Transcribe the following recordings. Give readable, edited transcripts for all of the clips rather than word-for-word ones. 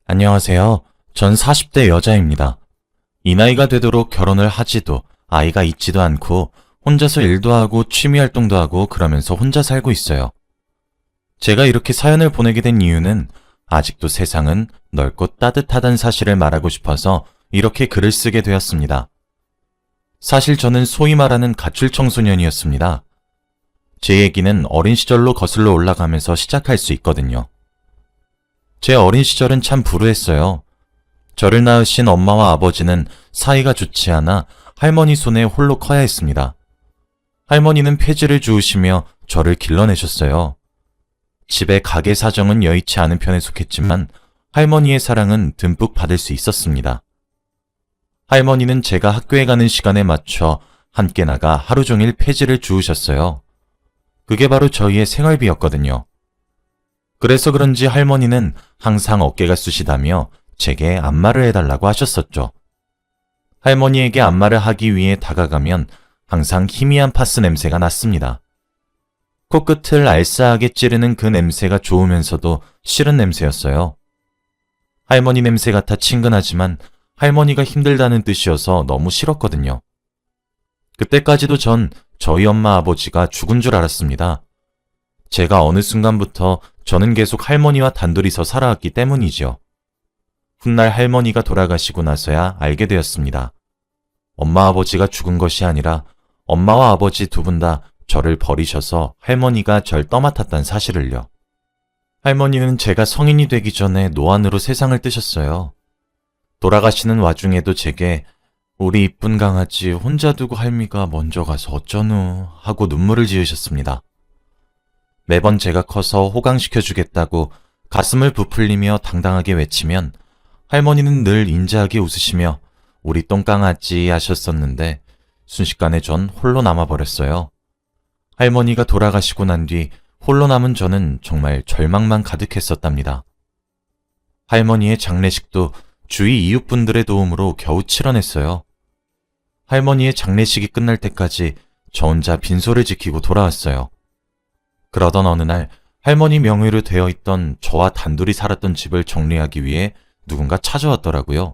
안녕하세요. 전 40대 여자입니다. 이 나이가 되도록 결혼을 하지도 아이가 있지도 않고 혼자서 일도 하고 취미 활동도 하고 그러면서 혼자 살고 있어요. 제가 이렇게 사연을 보내게 된 이유는 아직도 세상은 넓고 따뜻하다는 사실을 말하고 싶어서 이렇게 글을 쓰게 되었습니다. 사실 저는 소위 말하는 가출 청소년이었습니다. 제 얘기는 어린 시절로 거슬러 올라가면서 시작할 수 있거든요. 제 어린 시절은 참 불우했어요. 저를 낳으신 엄마와 아버지는 사이가 좋지 않아 할머니 손에 홀로 커야 했습니다. 할머니는 폐지를 주우시며 저를 길러내셨어요. 집에 가게 사정은 여의치 않은 편에 속했지만 할머니의 사랑은 듬뿍 받을 수 있었습니다. 할머니는 제가 학교에 가는 시간에 맞춰 함께 나가 하루 종일 폐지를 주우셨어요. 그게 바로 저희의 생활비였거든요. 그래서 그런지 할머니는 항상 어깨가 쑤시다며 제게 안마를 해달라고 하셨었죠. 할머니에게 안마를 하기 위해 다가가면 항상 희미한 파스 냄새가 났습니다. 코끝을 알싸하게 찌르는 그 냄새가 좋으면서도 싫은 냄새였어요. 할머니 냄새 같아 친근하지만 할머니가 힘들다는 뜻이어서 너무 싫었거든요. 그때까지도 전 저희 엄마 아버지가 죽은 줄 알았습니다. 제가 어느 순간부터 저는 계속 할머니와 단둘이서 살아왔기 때문이지요. 훗날 할머니가 돌아가시고 나서야 알게 되었습니다. 엄마 아버지가 죽은 것이 아니라 엄마와 아버지 두 분 다 저를 버리셔서 할머니가 절 떠맡았다는 사실을요. 할머니는 제가 성인이 되기 전에 노안으로 세상을 뜨셨어요. 돌아가시는 와중에도 제게 우리 이쁜 강아지 혼자 두고 할미가 먼저 가서 어쩌누 하고 눈물을 지으셨습니다. 매번 제가 커서 호강시켜주겠다고 가슴을 부풀리며 당당하게 외치면 할머니는 늘 인자하게 웃으시며 우리 똥강아지 하셨었는데 순식간에 전 홀로 남아버렸어요. 할머니가 돌아가시고 난 뒤 홀로 남은 저는 정말 절망만 가득했었답니다. 할머니의 장례식도 주위 이웃분들의 도움으로 겨우 치러냈어요. 할머니의 장례식이 끝날 때까지 저 혼자 빈소를 지키고 돌아왔어요. 그러던 어느 날 할머니 명의로 되어 있던 저와 단둘이 살았던 집을 정리하기 위해 누군가 찾아왔더라고요.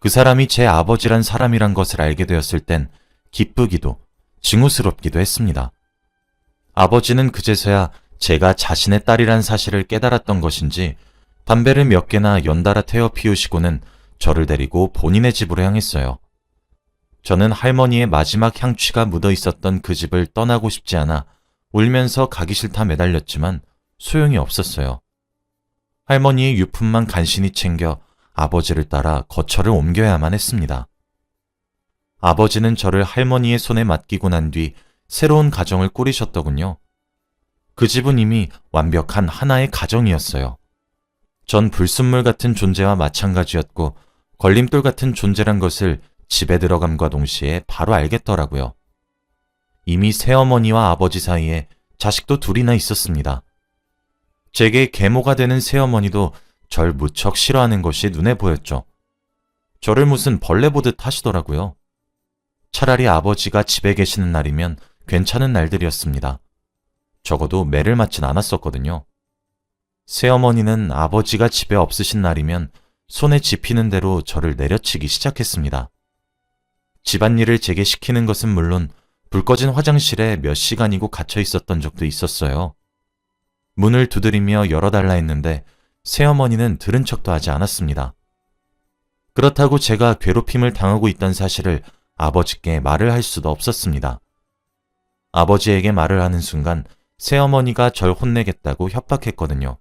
그 사람이 제 아버지란 사람이란 것을 알게 되었을 땐 기쁘기도 징후스럽기도 했습니다. 아버지는 그제서야 제가 자신의 딸이란 사실을 깨달았던 것인지 담배를 몇 개나 연달아 태워 피우시고는 저를 데리고 본인의 집으로 향했어요. 저는 할머니의 마지막 향취가 묻어 있었던 그 집을 떠나고 싶지 않아 울면서 가기 싫다 매달렸지만 소용이 없었어요. 할머니의 유품만 간신히 챙겨 아버지를 따라 거처를 옮겨야만 했습니다. 아버지는 저를 할머니의 손에 맡기고 난 뒤 새로운 가정을 꾸리셨더군요. 그 집은 이미 완벽한 하나의 가정이었어요. 전 불순물 같은 존재와 마찬가지였고 걸림돌 같은 존재란 것을 집에 들어감과 동시에 바로 알겠더라고요. 이미 새어머니와 아버지 사이에 자식도 둘이나 있었습니다. 제게 계모가 되는 새어머니도 절 무척 싫어하는 것이 눈에 보였죠. 저를 무슨 벌레 보듯 하시더라고요. 차라리 아버지가 집에 계시는 날이면 괜찮은 날들이었습니다. 적어도 매를 맞진 않았었거든요. 새어머니는 아버지가 집에 없으신 날이면 손에 집히는 대로 저를 내려치기 시작했습니다. 집안일을 제게 시키는 것은 물론 불 꺼진 화장실에 몇 시간이고 갇혀 있었던 적도 있었어요. 문을 두드리며 열어달라 했는데 새어머니는 들은 척도 하지 않았습니다. 그렇다고 제가 괴롭힘을 당하고 있다는 사실을 아버지께 말을 할 수도 없었습니다. 아버지에게 말을 하는 순간 새어머니가 절 혼내겠다고 협박했거든요.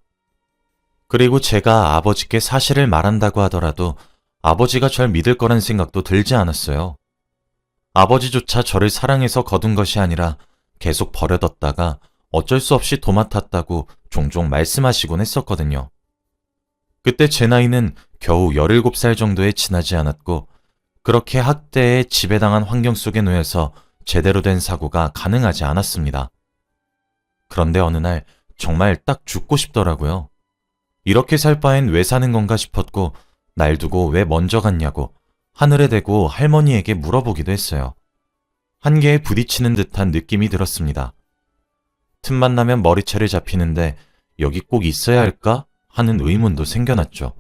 그리고 제가 아버지께 사실을 말한다고 하더라도 아버지가 절 믿을 거란 생각도 들지 않았어요. 아버지조차 저를 사랑해서 거둔 것이 아니라 계속 버려뒀다가 어쩔 수 없이 도맡았다고 종종 말씀하시곤 했었거든요. 그때 제 나이는 겨우 17살 정도에 지나지 않았고 그렇게 학대에 지배당한 환경 속에 놓여서 제대로 된 사고가 가능하지 않았습니다. 그런데 어느 날 정말 딱 죽고 싶더라고요. 이렇게 살 바엔 왜 사는 건가 싶었고 날 두고 왜 먼저 갔냐고 하늘에 대고 할머니에게 물어보기도 했어요. 한계에 부딪히는 듯한 느낌이 들었습니다. 틈만 나면 머리채를 잡히는데 여기 꼭 있어야 할까 하는 의문도 생겨났죠.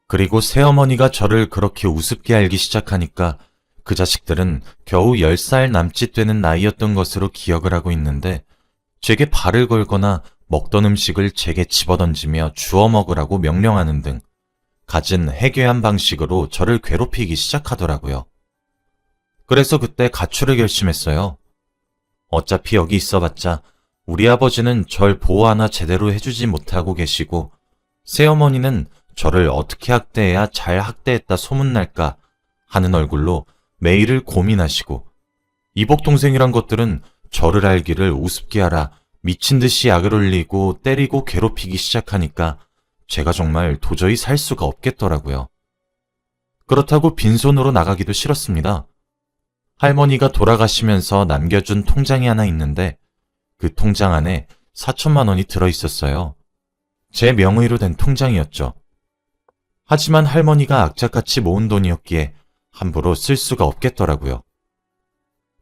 그리고 새어머니가 저를 그렇게 우습게 알기 시작하니까 그 자식들은 겨우 10살 남짓 되는 나이였던 것으로 기억을 하고 있는데 제게 발을 걸거나 먹던 음식을 제게 집어던지며 주워 먹으라고 명령하는 등 갖은 해괴한 방식으로 저를 괴롭히기 시작하더라고요. 그래서 그때 가출을 결심했어요. 어차피 여기 있어봤자 우리 아버지는 절 보호 하나 제대로 해주지 못하고 계시고 새어머니는 저를 어떻게 학대해야 잘 학대했다 소문날까 하는 얼굴로 매일을 고민하시고 이복동생이란 것들은 저를 알기를 우습게 하라 미친 듯이 약을 올리고 때리고 괴롭히기 시작하니까 제가 정말 도저히 살 수가 없겠더라고요. 그렇다고 빈손으로 나가기도 싫었습니다. 할머니가 돌아가시면서 남겨준 통장이 하나 있는데 그 통장 안에 4천만 원이 들어있었어요. 제 명의로 된 통장이었죠. 하지만 할머니가 악착같이 모은 돈이었기에 함부로 쓸 수가 없겠더라고요.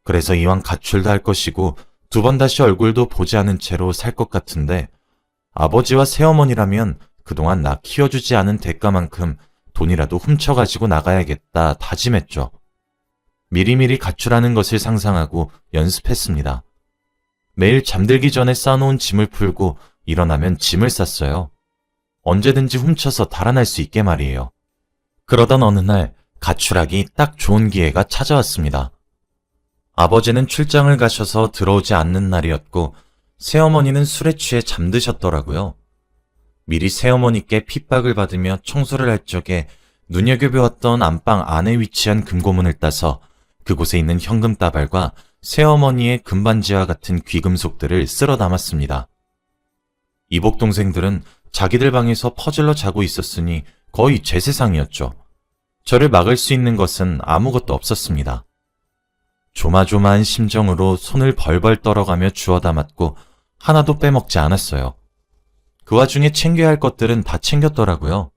그래서 이왕 가출도 할 것이고 2번 다시 얼굴도 보지 않은 채로 살 것 같은데 아버지와 새어머니라면 그동안 나 키워주지 않은 대가만큼 돈이라도 훔쳐가지고 나가야겠다 다짐했죠. 미리미리 가출하는 것을 상상하고 연습했습니다. 매일 잠들기 전에 쌓아놓은 짐을 풀고 일어나면 짐을 쌌어요. 언제든지 훔쳐서 달아날 수 있게 말이에요. 그러던 어느 날 가출하기 딱 좋은 기회가 찾아왔습니다. 아버지는 출장을 가셔서 들어오지 않는 날이었고 새어머니는 술에 취해 잠드셨더라고요. 미리 새어머니께 핍박을 받으며 청소를 할 적에 눈여겨보았던 안방 안에 위치한 금고문을 따서 그곳에 있는 현금 따발과 새어머니의 금반지와 같은 귀금속들을 쓸어 담았습니다. 이복 동생들은 자기들 방에서 퍼즐러 자고 있었으니 거의 제 세상이었죠. 저를 막을 수 있는 것은 아무것도 없었습니다. 조마조마한 심정으로 손을 벌벌 떨어가며 주워 담았고 하나도 빼먹지 않았어요. 그 와중에 챙겨야 할 것들은 다 챙겼더라고요.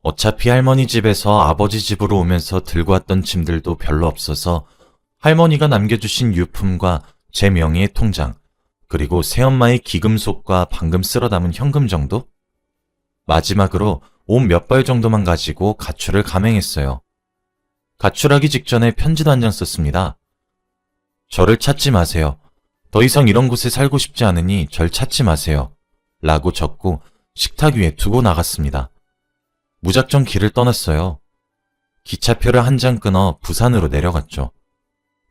어차피 할머니 집에서 아버지 집으로 오면서 들고 왔던 짐들도 별로 없어서 할머니가 남겨주신 유품과 제 명의의 통장, 그리고 새엄마의 기금속과 방금 쓸어 담은 현금 정도? 마지막으로 옷 몇 벌 정도만 가지고 가출을 감행했어요. 가출하기 직전에 편지도 한 장 썼습니다. 저를 찾지 마세요. 더 이상 이런 곳에 살고 싶지 않으니 절 찾지 마세요. 라고 적고 식탁 위에 두고 나갔습니다. 무작정 길을 떠났어요. 기차표를 한 장 끊어 부산으로 내려갔죠.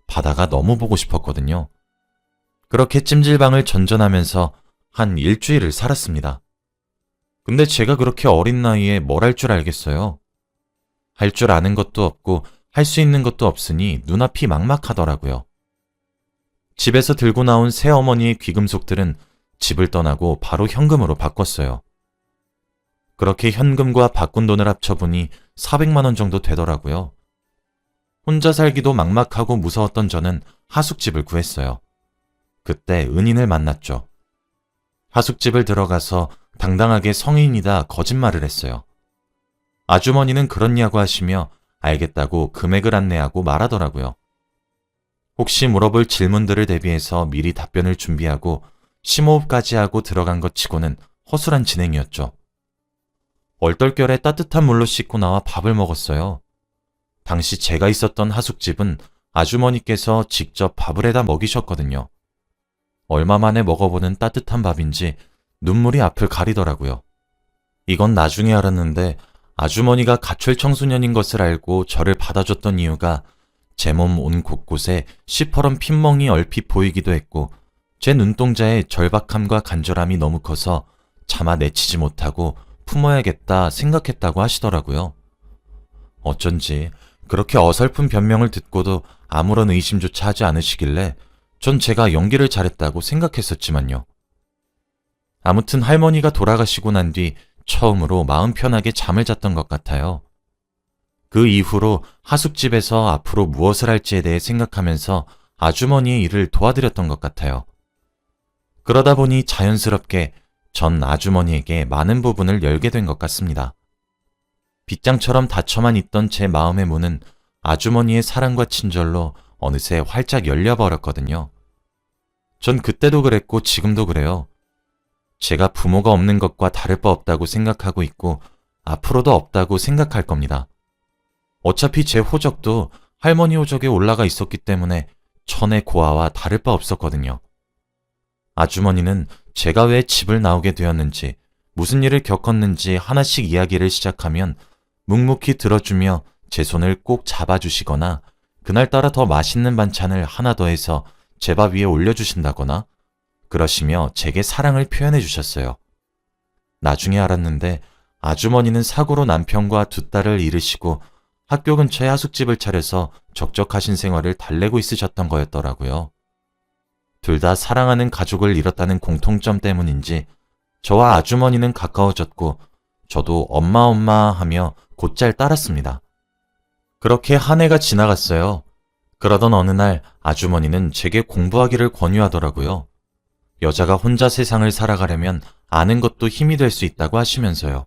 바다가 너무 보고 싶었거든요. 그렇게 찜질방을 전전하면서 한 일주일을 살았습니다. 근데 제가 그렇게 어린 나이에 뭘 할 줄 알겠어요? 할 줄 아는 것도 없고 할 수 있는 것도 없으니 눈앞이 막막하더라고요. 집에서 들고 나온 새어머니의 귀금속들은 집을 떠나고 바로 현금으로 바꿨어요. 그렇게 현금과 바꾼 돈을 합쳐보니 400만 원 정도 되더라고요. 혼자 살기도 막막하고 무서웠던 저는 하숙집을 구했어요. 그때 은인을 만났죠. 하숙집을 들어가서 당당하게 성인이다 거짓말을 했어요. 아주머니는 그렇냐고 하시며 알겠다고 금액을 안내하고 말하더라고요. 혹시 물어볼 질문들을 대비해서 미리 답변을 준비하고 심호흡까지 하고 들어간 것 치고는 허술한 진행이었죠. 얼떨결에 따뜻한 물로 씻고 나와 밥을 먹었어요. 당시 제가 있었던 하숙집은 아주머니께서 직접 밥을 해다 먹이셨거든요. 얼마 만에 먹어보는 따뜻한 밥인지 눈물이 앞을 가리더라고요. 이건 나중에 알았는데 아주머니가 가출 청소년인 것을 알고 저를 받아줬던 이유가 제 몸 온 곳곳에 시퍼런 핀멍이 얼핏 보이기도 했고 제 눈동자의 절박함과 간절함이 너무 커서 차마 내치지 못하고 품어야겠다 생각했다고 하시더라고요. 어쩐지 그렇게 어설픈 변명을 듣고도 아무런 의심조차 하지 않으시길래 전 제가 연기를 잘했다고 생각했었지만요. 아무튼 할머니가 돌아가시고 난 뒤 처음으로 마음 편하게 잠을 잤던 것 같아요. 그 이후로 하숙집에서 앞으로 무엇을 할지에 대해 생각하면서 아주머니의 일을 도와드렸던 것 같아요. 그러다 보니 자연스럽게 전 아주머니에게 많은 부분을 열게 된 것 같습니다. 빗장처럼 닫혀만 있던 제 마음의 문은 아주머니의 사랑과 친절로 어느새 활짝 열려버렸거든요. 전 그때도 그랬고 지금도 그래요. 제가 부모가 없는 것과 다를 바 없다고 생각하고 있고 앞으로도 없다고 생각할 겁니다. 어차피 제 호적도 할머니 호적에 올라가 있었기 때문에 천의 고아와 다를 바 없었거든요. 아주머니는 제가 왜 집을 나오게 되었는지, 무슨 일을 겪었는지 하나씩 이야기를 시작하면 묵묵히 들어주며 제 손을 꼭 잡아주시거나 그날따라 더 맛있는 반찬을 하나 더해서 제 밥 위에 올려주신다거나 그러시며 제게 사랑을 표현해 주셨어요. 나중에 알았는데 아주머니는 사고로 남편과 두 딸을 잃으시고 학교 근처에 하숙집을 차려서 적적하신 생활을 달래고 있으셨던 거였더라고요. 둘 다 사랑하는 가족을 잃었다는 공통점 때문인지 저와 아주머니는 가까워졌고 저도 엄마 하며 곧잘 따랐습니다. 그렇게 한 해가 지나갔어요. 그러던 어느 날 아주머니는 제게 공부하기를 권유하더라고요. 여자가 혼자 세상을 살아가려면 아는 것도 힘이 될 수 있다고 하시면서요.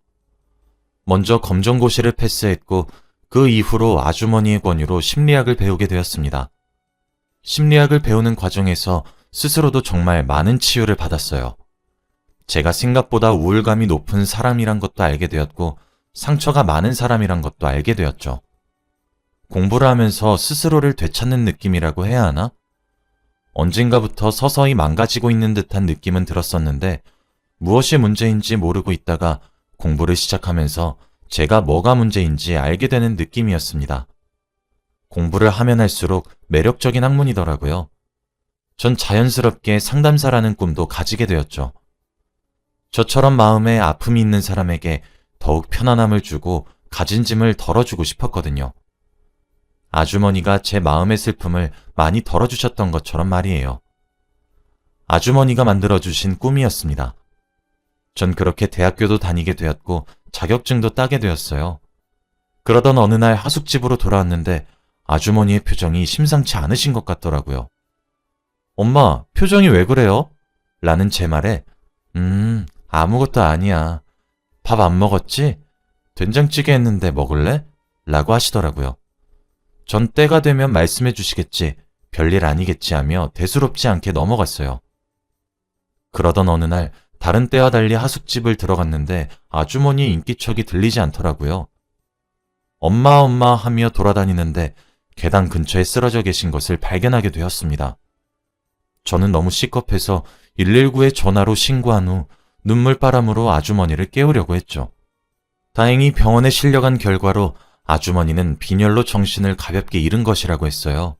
먼저 검정고시를 패스했고 그 이후로 아주머니의 권유로 심리학을 배우게 되었습니다. 심리학을 배우는 과정에서 스스로도 정말 많은 치유를 받았어요. 제가 생각보다 우울감이 높은 사람이란 것도 알게 되었고 상처가 많은 사람이란 것도 알게 되었죠. 공부를 하면서 스스로를 되찾는 느낌이라고 해야 하나? 언젠가부터 서서히 망가지고 있는 듯한 느낌은 들었었는데 무엇이 문제인지 모르고 있다가 공부를 시작하면서 제가 뭐가 문제인지 알게 되는 느낌이었습니다. 공부를 하면 할수록 매력적인 학문이더라고요. 전 자연스럽게 상담사라는 꿈도 가지게 되었죠. 저처럼 마음에 아픔이 있는 사람에게 더욱 편안함을 주고 가진 짐을 덜어주고 싶었거든요. 아주머니가 제 마음의 슬픔을 많이 덜어주셨던 것처럼 말이에요. 아주머니가 만들어주신 꿈이었습니다. 전 그렇게 대학교도 다니게 되었고 자격증도 따게 되었어요. 그러던 어느 날 하숙집으로 돌아왔는데 아주머니의 표정이 심상치 않으신 것 같더라고요. 엄마, 표정이 왜 그래요? 라는 제 말에 아무것도 아니야. 밥 안 먹었지? 된장찌개 했는데 먹을래? 라고 하시더라고요. 전 때가 되면 말씀해 주시겠지, 별일 아니겠지 하며 대수롭지 않게 넘어갔어요. 그러던 어느 날 다른 때와 달리 하숙집을 들어갔는데 아주머니의 인기척이 들리지 않더라고요. 엄마 하며 돌아다니는데 계단 근처에 쓰러져 계신 것을 발견하게 되었습니다. 저는 너무 시겁해서 119에 전화로 신고한 후 눈물바람으로 아주머니를 깨우려고 했죠. 다행히 병원에 실려간 결과로 아주머니는 빈혈로 정신을 가볍게 잃은 것이라고 했어요.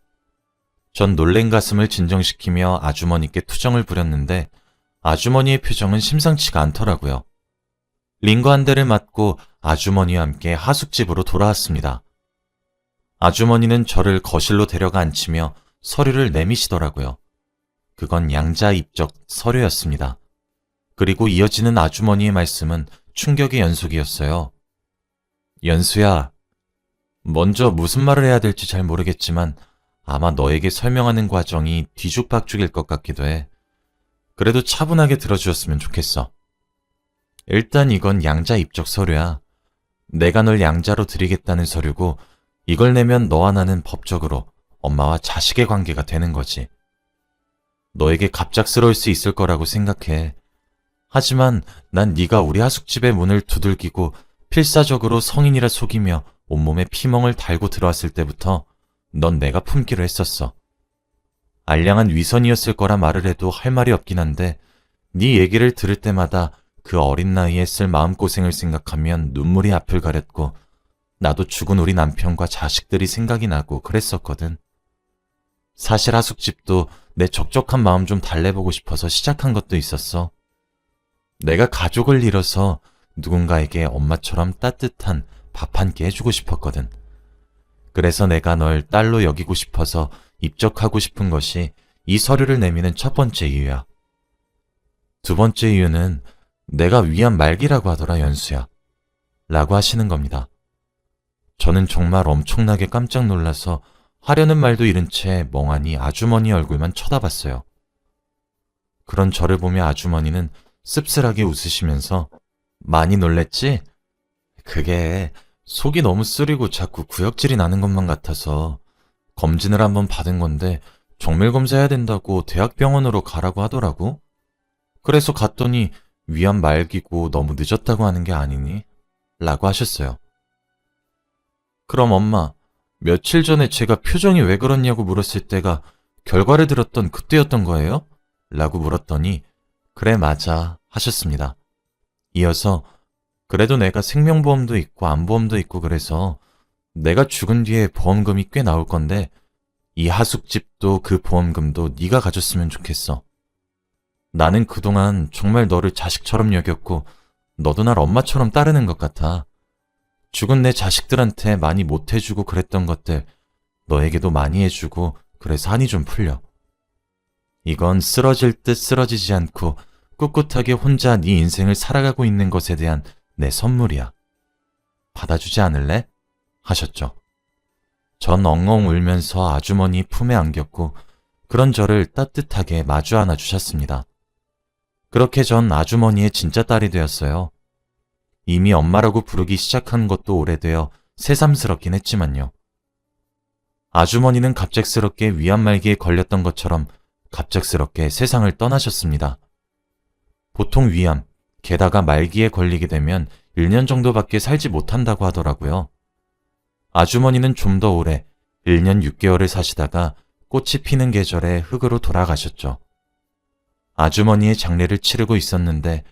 전 놀란 가슴을 진정시키며 아주머니께 투정을 부렸는데 아주머니의 표정은 심상치가 않더라고요. 링거 한 대를 맞고 아주머니와 함께 하숙집으로 돌아왔습니다. 아주머니는 저를 거실로 데려가 앉히며 서류를 내미시더라고요. 그건 양자 입적 서류였습니다. 그리고 이어지는 아주머니의 말씀은 충격의 연속이었어요. 연수야, 먼저 무슨 말을 해야 될지 잘 모르겠지만 아마 너에게 설명하는 과정이 뒤죽박죽일 것 같기도 해. 그래도 차분하게 들어주었으면 좋겠어. 일단 이건 양자 입적 서류야. 내가 널 양자로 드리겠다는 서류고 이걸 내면 너와 나는 법적으로 엄마와 자식의 관계가 되는 거지. 너에게 갑작스러울 수 있을 거라고 생각해. 하지만 난 네가 우리 하숙집의 문을 두들기고 필사적으로 성인이라 속이며 온몸에 피멍을 달고 들어왔을 때부터 넌 내가 품기로 했었어. 알량한 위선이었을 거라 말을 해도 할 말이 없긴 한데 네 얘기를 들을 때마다 그 어린 나이에 쓸 마음고생을 생각하면 눈물이 앞을 가렸고 나도 죽은 우리 남편과 자식들이 생각이 나고 그랬었거든. 사실 하숙집도 내 적적한 마음 좀 달래보고 싶어서 시작한 것도 있었어. 내가 가족을 잃어서 누군가에게 엄마처럼 따뜻한 밥 한 끼 해주고 싶었거든. 그래서 내가 널 딸로 여기고 싶어서 입적하고 싶은 것이 이 서류를 내미는 첫 번째 이유야. 두 번째 이유는 내가 위안 말기라고 하더라, 연수야. 라고 하시는 겁니다. 저는 정말 엄청나게 깜짝 놀라서 하려는 말도 잃은 채 멍하니 아주머니 얼굴만 쳐다봤어요. 그런 저를 보며 아주머니는 씁쓸하게 웃으시면서 많이 놀랬지? 그게 속이 너무 쓰리고 자꾸 구역질이 나는 것만 같아서 검진을 한번 받은 건데 정밀검사해야 된다고 대학병원으로 가라고 하더라고. 그래서 갔더니 위안 말기고 너무 늦었다고 하는 게 아니니? 라고 하셨어요. 그럼 엄마, 며칠 전에 제가 표정이 왜 그렇냐고 물었을 때가 결과를 들었던 그때였던 거예요? 라고 물었더니 그래 맞아 하셨습니다. 이어서 그래도 내가 생명보험도 있고 암보험도 있고 그래서 내가 죽은 뒤에 보험금이 꽤 나올 건데 이 하숙집도 그 보험금도 네가 가졌으면 좋겠어. 나는 그동안 정말 너를 자식처럼 여겼고 너도 날 엄마처럼 따르는 것 같아. 죽은 내 자식들한테 많이 못해주고 그랬던 것들 너에게도 많이 해주고 그래서 한이 좀 풀려. 이건 쓰러질 듯 쓰러지지 않고 꿋꿋하게 혼자 네 인생을 살아가고 있는 것에 대한 내 선물이야. 받아주지 않을래? 하셨죠. 전 엉엉 울면서 아주머니 품에 안겼고 그런 저를 따뜻하게 마주 안아 주셨습니다. 그렇게 전 아주머니의 진짜 딸이 되었어요. 이미 엄마라고 부르기 시작한 것도 오래되어 새삼스럽긴 했지만요. 아주머니는 갑작스럽게 위암말기에 걸렸던 것처럼 갑작스럽게 세상을 떠나셨습니다. 보통 위암, 게다가 말기에 걸리게 되면 1년 정도밖에 살지 못한다고 하더라고요. 아주머니는 좀 더 오래 1년 6개월을 사시다가 꽃이 피는 계절에 흙으로 돌아가셨죠. 아주머니의 장례를 치르고 있었는데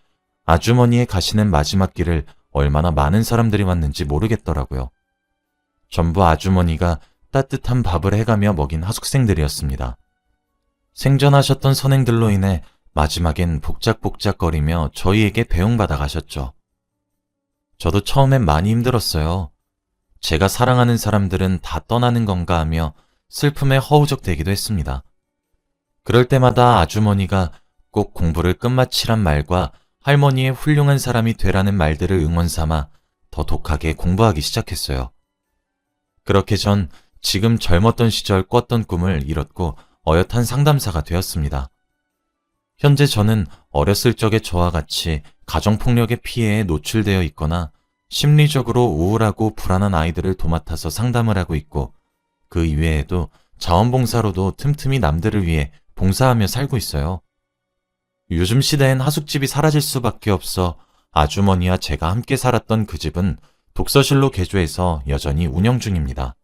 아주머니의 가시는 마지막 길을 얼마나 많은 사람들이 왔는지 모르겠더라고요. 전부 아주머니가 따뜻한 밥을 해가며 먹인 하숙생들이었습니다. 생전하셨던 선행들로 인해 마지막엔 복작복작거리며 저희에게 배웅받아 가셨죠. 저도 처음엔 많이 힘들었어요. 제가 사랑하는 사람들은 다 떠나는 건가 하며 슬픔에 허우적대기도 했습니다. 그럴 때마다 아주머니가 꼭 공부를 끝마치란 말과 할머니의 훌륭한 사람이 되라는 말들을 응원 삼아 더 독하게 공부하기 시작했어요. 그렇게 전 지금 젊었던 시절 꿨던 꿈을 이뤘고 어엿한 상담사가 되었습니다. 현재 저는 어렸을 적의 저와 같이 가정폭력의 피해에 노출되어 있거나 심리적으로 우울하고 불안한 아이들을 도맡아서 상담을 하고 있고 그 이외에도 자원봉사로도 틈틈이 남들을 위해 봉사하며 살고 있어요. 요즘 시대엔 하숙집이 사라질 수밖에 없어 아주머니와 제가 함께 살았던 그 집은 독서실로 개조해서 여전히 운영 중입니다.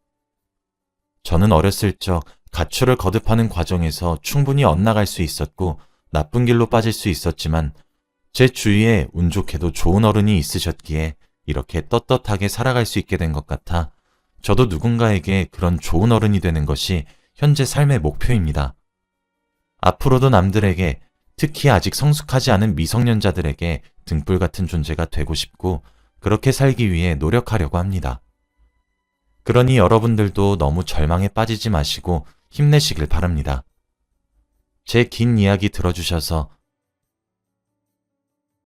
저는 어렸을 적 가출을 거듭하는 과정에서 충분히 엇나갈 수 있었고 나쁜 길로 빠질 수 있었지만 제 주위에 운 좋게도 좋은 어른이 있으셨기에 이렇게 떳떳하게 살아갈 수 있게 된 것 같아 저도 누군가에게 그런 좋은 어른이 되는 것이 현재 삶의 목표입니다. 앞으로도 남들에게 특히 아직 성숙하지 않은 미성년자들에게 등불 같은 존재가 되고 싶고 그렇게 살기 위해 노력하려고 합니다. 그러니 여러분들도 너무 절망에 빠지지 마시고 힘내시길 바랍니다. 제 긴 이야기 들어주셔서